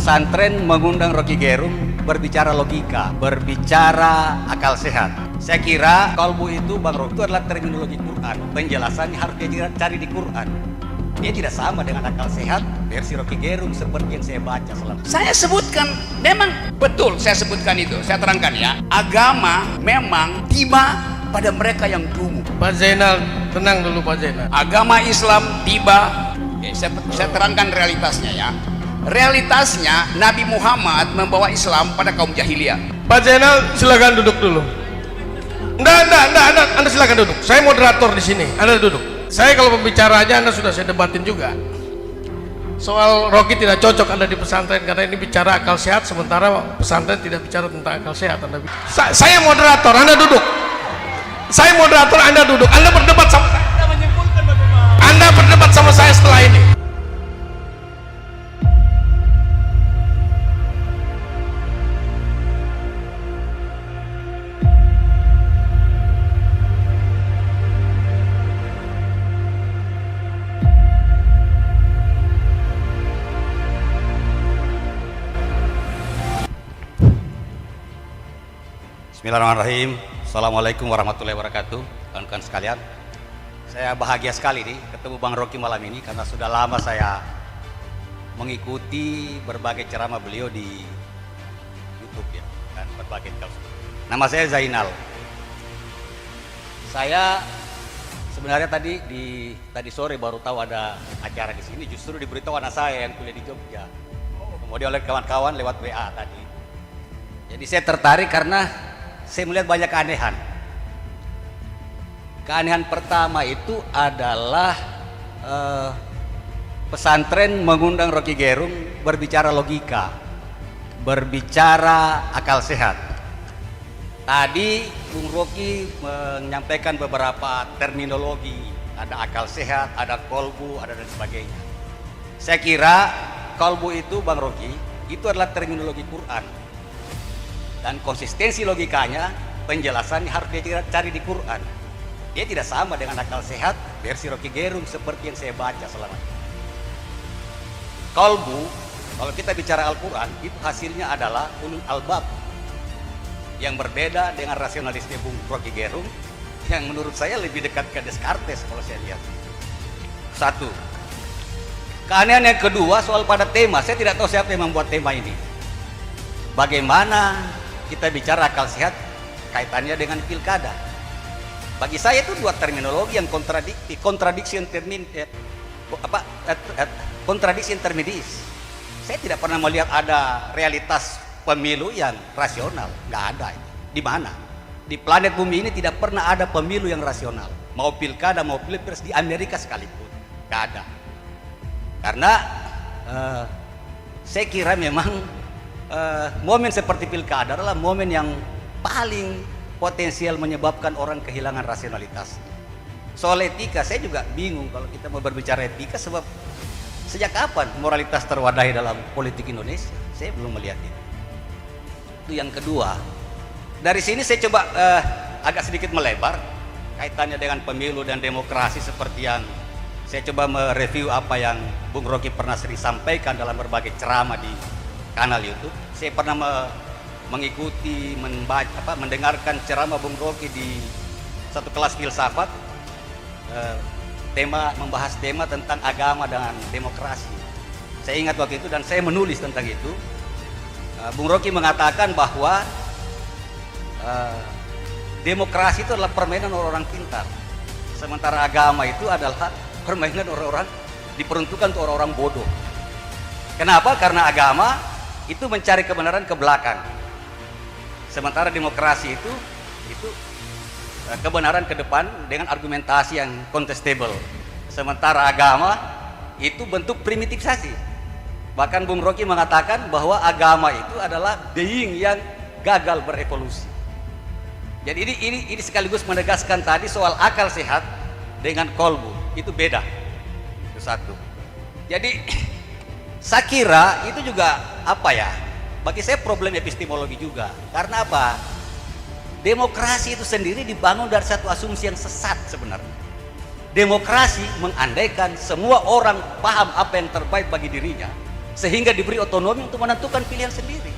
pesantren mengundang Rocky Gerung berbicara logika, berbicara akal sehat. Saya kira kolbu itu, Bang Rocky, itu adalah terminologi Quran. Penjelasannya harus dia cari di Quran. Dia tidak sama dengan akal sehat versi Rocky Gerung seperti yang saya baca selama. Saya sebutkan, memang betul saya sebutkan itu. Saya terangkan ya. Agama memang tiba pada mereka yang dungu. Pak Zainal, tenang dulu Pak Zainal. Agama Islam tiba. Oke, saya terangkan realitasnya ya. Realitasnya Nabi Muhammad membawa Islam pada kaum jahiliyah. Pak Zainal, silakan duduk dulu. Anda silakan duduk. Saya moderator di sini. Anda duduk. Saya kalau pembicara aja Anda sudah saya debatin juga. Soal Rocky tidak cocok Anda di pesantren karena ini bicara akal sehat, sementara pesantren tidak bicara tentang akal sehat. Saya moderator, Anda duduk. Saya moderator, Anda duduk. Anda berdebat sama saya. Anda berdebat sama saya setelah ini. Bismillahirrahmanirrahim. Assalamualaikum warahmatullahi wabarakatuh. Kawan-kawan sekalian, saya bahagia sekali nih ketemu Bang Rocky malam ini karena sudah lama saya mengikuti berbagai ceramah beliau di YouTube ya, dan berbagai kasus. Nama saya Zainal. Saya sebenarnya tadi sore baru tahu ada acara di sini, justru diberitahu anak saya yang kuliah di Jogja. Kemudian oleh kawan-kawan lewat WA tadi. Jadi saya tertarik karena saya melihat banyak keanehan. Keanehan pertama itu adalah pesantren mengundang Rocky Gerung berbicara logika, berbicara akal sehat. Tadi Bung Rocky menyampaikan beberapa terminologi, ada akal sehat, ada kolbu, ada dan sebagainya. Saya kira kolbu itu, Bang Rocky, itu adalah terminologi Quran. Dan konsistensi logikanya, penjelasannya harus dia cari di Quran. Dia tidak sama dengan akal sehat versi Rocky Gerung seperti yang saya baca selama ini. Kolbu, kalau kita bicara Al-Quran, itu hasilnya adalah ulul albab, yang berbeda dengan rasionalisnya Bung Rocky Gerung, yang menurut saya lebih dekat ke Descartes kalau saya lihat. Satu. Keanehan yang kedua soal pada tema. Saya tidak tahu siapa yang membuat tema ini. Bagaimana kita bicara akal sehat kaitannya dengan pilkada. Bagi saya itu dua terminologi yang kontradiksi intermedis. Saya tidak pernah melihat ada realitas pemilu yang rasional, nggak ada. Di mana? Di planet bumi ini tidak pernah ada pemilu yang rasional. Mau pilkada, mau pilpres di Amerika sekalipun, nggak ada. Karena saya kira memang momen seperti pilkada adalah momen yang paling potensial menyebabkan orang kehilangan rasionalitas. Soal etika saya juga bingung kalau kita mau berbicara etika, sebab sejak kapan moralitas terwadahi dalam politik Indonesia? Saya belum melihat itu. Itu yang kedua. Dari sini saya coba agak sedikit melebar kaitannya dengan pemilu dan demokrasi, seperti yang saya coba mereview apa yang Bung Rocky pernah sering sampaikan dalam berbagai ceramah di kanal YouTube. Saya pernah mengikuti, mendengarkan ceramah Bung Rocky di satu kelas filsafat, membahas tema tentang agama dan demokrasi. Saya ingat waktu itu dan saya menulis tentang itu. Bung Rocky mengatakan bahwa demokrasi itu adalah permainan orang-orang pintar, sementara agama itu adalah permainan orang-orang, diperuntukkan untuk orang-orang bodoh. Kenapa? Karena agama itu mencari kebenaran ke belakang, sementara demokrasi itu kebenaran ke depan dengan argumentasi yang contestable. Sementara agama itu bentuk primitifisasi. Bahkan Bung Rocky mengatakan bahwa agama itu adalah being yang gagal berevolusi. Jadi ini sekaligus menegaskan tadi soal akal sehat dengan kolbu itu beda. Itu satu. Jadi saya kira itu juga bagi saya problem epistemologi juga. Karena apa? Demokrasi itu sendiri dibangun dari satu asumsi yang sesat sebenarnya. Demokrasi mengandaikan semua orang paham apa yang terbaik bagi dirinya sehingga diberi otonomi untuk menentukan pilihan sendiri.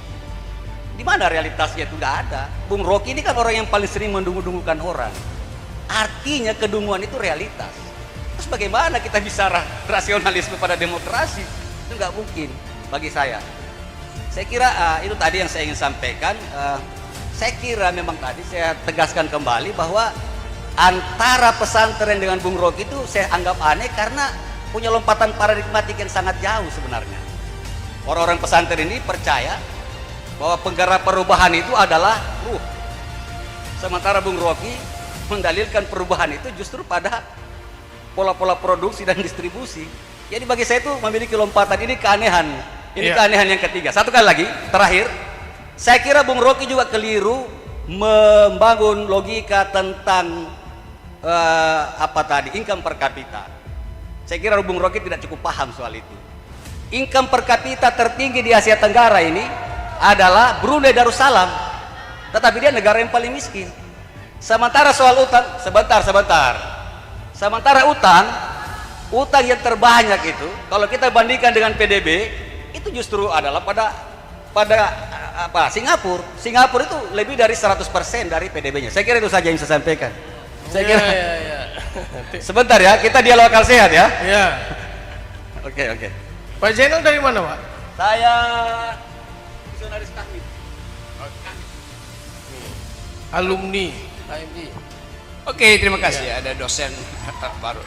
Di mana realitasnya? Itu nggak ada. Bung Rocky ini kan orang yang paling sering mendungu-dungukan orang. Artinya kedunguan itu realitas. Terus bagaimana kita bisa rasionalisme pada demokrasi? Itu nggak mungkin bagi saya. Saya kira itu tadi yang saya ingin sampaikan. Saya kira memang tadi saya tegaskan kembali bahwa antara pesantren dengan Bung Rocky itu saya anggap aneh karena punya lompatan paradigmatik yang sangat jauh sebenarnya. Orang-orang pesantren ini percaya bahwa penggerak perubahan itu adalah ruh. Sementara Bung Rocky mendalilkan perubahan itu justru pada pola-pola produksi dan distribusi. Jadi bagi saya itu memiliki lompatan, ini keanehan. Ini keanehan yang ketiga. Satu kali lagi, terakhir. Saya kira Bung Rocky juga keliru membangun logika tentang income per kapita. Saya kira Bung Rocky tidak cukup paham soal itu. Income per kapita tertinggi di Asia Tenggara ini adalah Brunei Darussalam, tetapi dia negara yang paling miskin. Sementara soal utang, sementara utang yang terbanyak itu kalau kita bandingkan dengan PDB itu justru adalah pada Singapura itu lebih dari 100% dari PDB-nya. Saya kira itu saja yang saya sampaikan. Saya kira sebentar ya, kita dialog akal sehat ya. Ya. Oke. Pak Zainal dari mana, Pak? Saya misionaris Kahmi. Alumni. Oke, terima kasih. Ada dosen baru.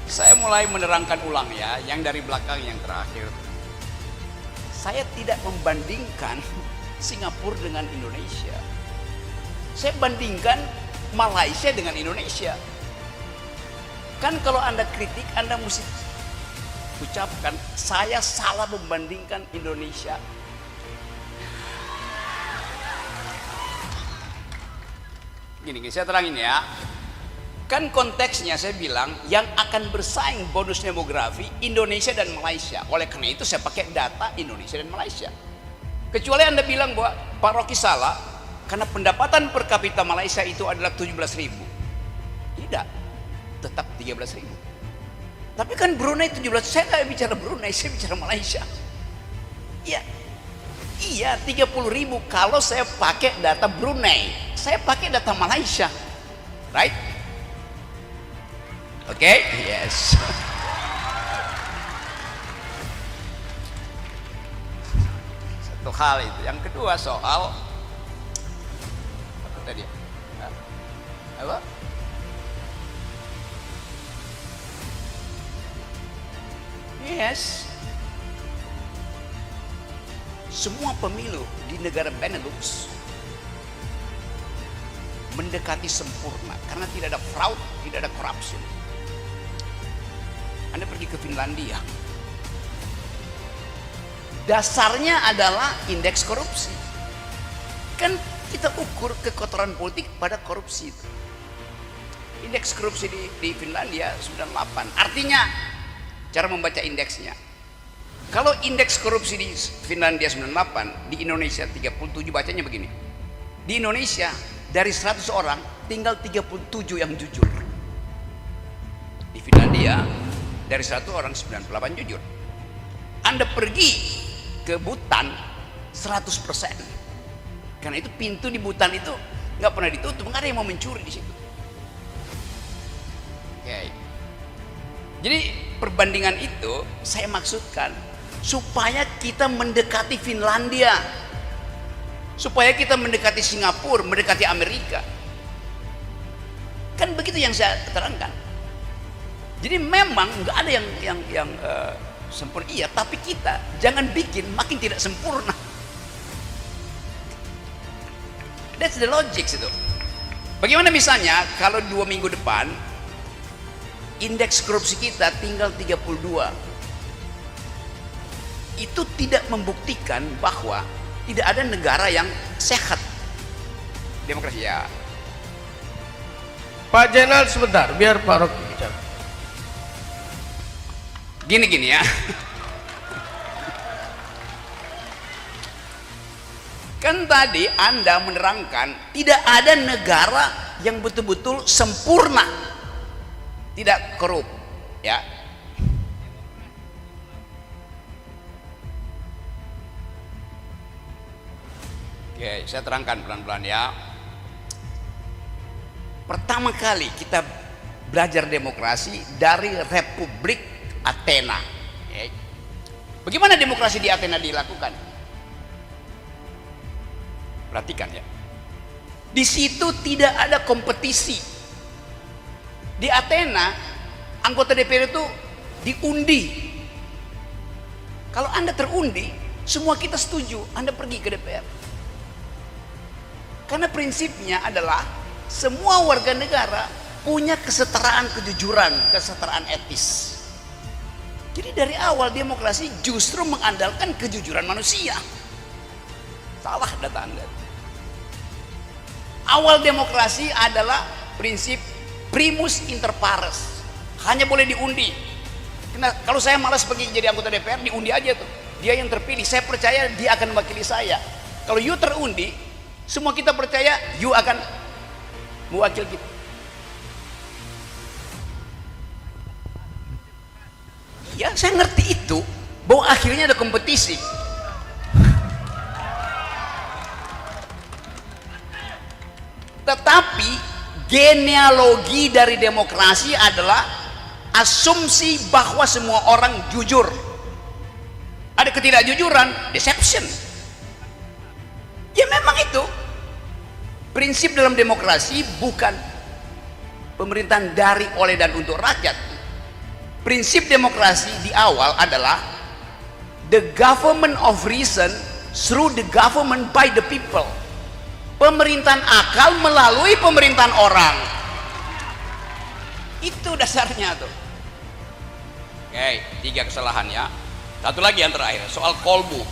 Saya mulai menerangkan ulang ya, yang dari belakang yang terakhir. Saya tidak membandingkan Singapura dengan Indonesia. Saya bandingkan Malaysia dengan Indonesia. Kan kalau Anda kritik, Anda mesti ucapkan saya salah membandingkan Indonesia. Gini, saya terangin ya. Kan konteksnya saya bilang yang akan bersaing bonus demografi Indonesia dan Malaysia. Oleh karena itu saya pakai data Indonesia dan Malaysia. Kecuali Anda bilang bahwa Pak Rocky salah karena pendapatan per kapita Malaysia itu adalah 17.000. Tidak, tetap 13.000. Tapi kan Brunei 17, saya nggak bicara Brunei, saya bicara Malaysia. Iya 30.000 kalau saya pakai data Brunei, saya pakai data Malaysia, right? Oke, yes. Satu hal itu. Yang kedua soal apa tadi? Apa? Yes. Semua pemilu di negara Benelux mendekati sempurna karena tidak ada fraud, tidak ada corruption. Anda pergi ke Finlandia, dasarnya adalah indeks korupsi. Kan kita ukur kekotoran politik pada korupsi itu. Indeks korupsi di Finlandia 98. Artinya cara membaca indeksnya. Kalau indeks korupsi di Finlandia 98, di Indonesia 37, bacanya begini. Di Indonesia dari 100 orang tinggal 37 yang jujur. Di Finlandia dari 100 orang 98 jujur. Anda pergi ke Butan 100%. Karena itu pintu di Butan itu nggak pernah ditutup, nggak ada yang mau mencuri di situ. Oke. Jadi perbandingan itu saya maksudkan supaya kita mendekati Finlandia, supaya kita mendekati Singapura, mendekati Amerika. Kan begitu yang saya terangkan. Jadi memang nggak ada yang sempurna, iya, tapi kita jangan bikin makin tidak sempurna. That's the logic itu. Bagaimana misalnya kalau 2 minggu depan indeks korupsi kita tinggal 32. Itu tidak membuktikan bahwa tidak ada negara yang sehat demokrasi ya. Pak Zainal sebentar, biar Pak Rocky bicara. Gini ya. Kan tadi Anda menerangkan tidak ada negara yang betul-betul sempurna, tidak korup, ya. Oke, saya terangkan pelan-pelan ya. Pertama kali kita belajar demokrasi dari Republik Athena. Oke. Bagaimana demokrasi di Athena dilakukan? Perhatikan ya. Di situ tidak ada kompetisi. Di Athena, anggota DPR itu diundi. Kalau Anda terundi, semua kita setuju, Anda pergi ke DPR. Karena prinsipnya adalah semua warga negara punya kesetaraan kejujuran, kesetaraan etis. Jadi dari awal demokrasi justru mengandalkan kejujuran manusia. Salah data Anda. Awal demokrasi adalah prinsip primus inter pares, hanya boleh diundi. Kalau saya malas pergi jadi anggota DPR, diundi aja tuh, dia yang terpilih, saya percaya dia akan mewakili saya. Kalau you terundi, semua kita percaya you akan mewakili kita. Ya, saya ngerti itu, bahwa akhirnya ada kompetisi. Tetapi genealogi dari demokrasi adalah asumsi bahwa semua orang jujur. Ada ketidakjujuran, deception. Ya memang itu prinsip dalam demokrasi, bukan pemerintahan dari, oleh, dan untuk rakyat. Prinsip demokrasi di awal adalah the government of reason through the government by the people. Pemerintahan akal melalui pemerintahan orang. Itu dasarnya tuh. Oke, 3 kesalahan ya. Satu lagi yang terakhir, soal kolbu.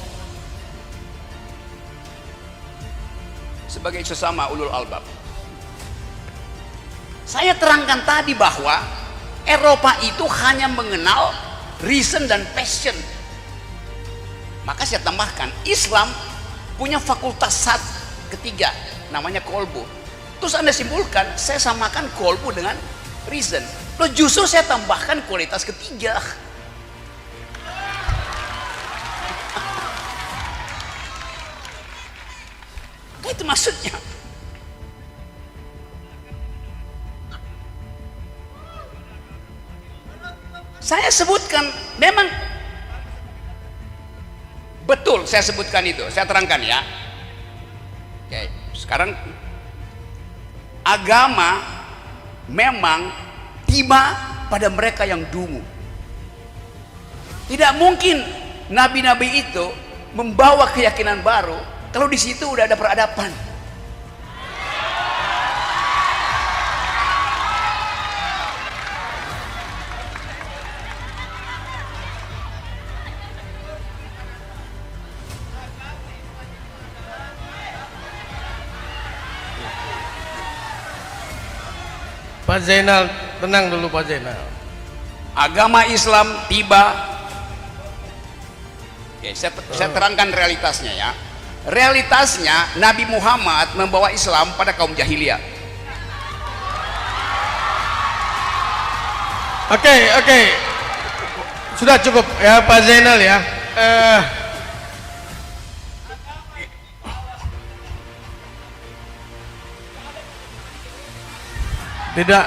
Sebagai sesama ulul albab, saya terangkan tadi bahwa Eropa itu hanya mengenal reason dan passion. Maka saya tambahkan, Islam punya fakultas ketiga, namanya kolbu. Terus Anda simpulkan, saya samakan kolbu dengan reason. Loh, justru saya tambahkan kualitas ketiga. Itu maksudnya. Saya sebutkan, memang betul saya sebutkan itu, saya terangkan ya. Oke, sekarang agama memang tiba pada mereka yang dungu. Tidak mungkin nabi-nabi itu membawa keyakinan baru kalau di situ udah ada peradaban. Pak Zainal, tenang dulu Pak Zainal. Agama Islam tiba. Oke, saya terangkan realitasnya ya. Realitasnya Nabi Muhammad membawa Islam pada kaum jahiliyah. Oke. Sudah cukup ya Pak Zainal ya. Tidak.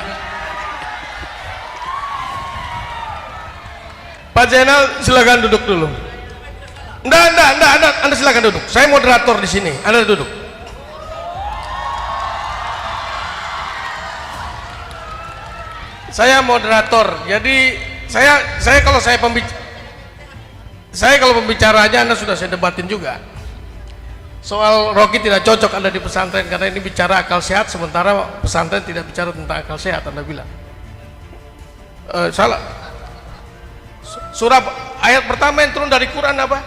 Pak Zainal silakan duduk dulu. Enggak, Anda silakan duduk. Saya moderator di sini. Anda duduk. Saya moderator. Jadi saya kalau pembicaranya Anda sudah saya debatin juga. Soal Rocky tidak cocok Anda di pesantren karena ini bicara akal sehat, sementara pesantren tidak bicara tentang akal sehat, Anda bilang. Salah. Surah ayat pertama yang turun dari Quran apa?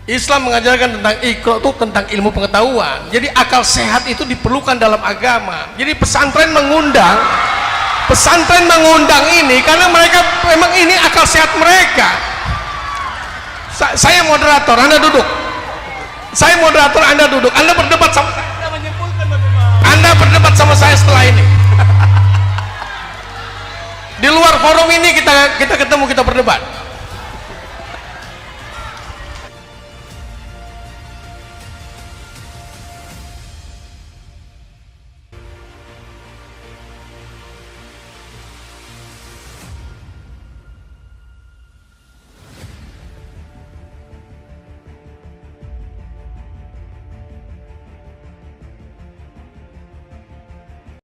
Islam mengajarkan tentang iqra, itu tentang ilmu pengetahuan. Jadi akal sehat itu diperlukan dalam agama. Jadi pesantren mengundang ini karena mereka memang ini akal sehat mereka. Saya moderator, Anda duduk. Saya moderator, Anda duduk. Anda berdebat sama saya. Anda berdebat sama saya setelah ini. Di luar forum ini kita ketemu, kita berdebat.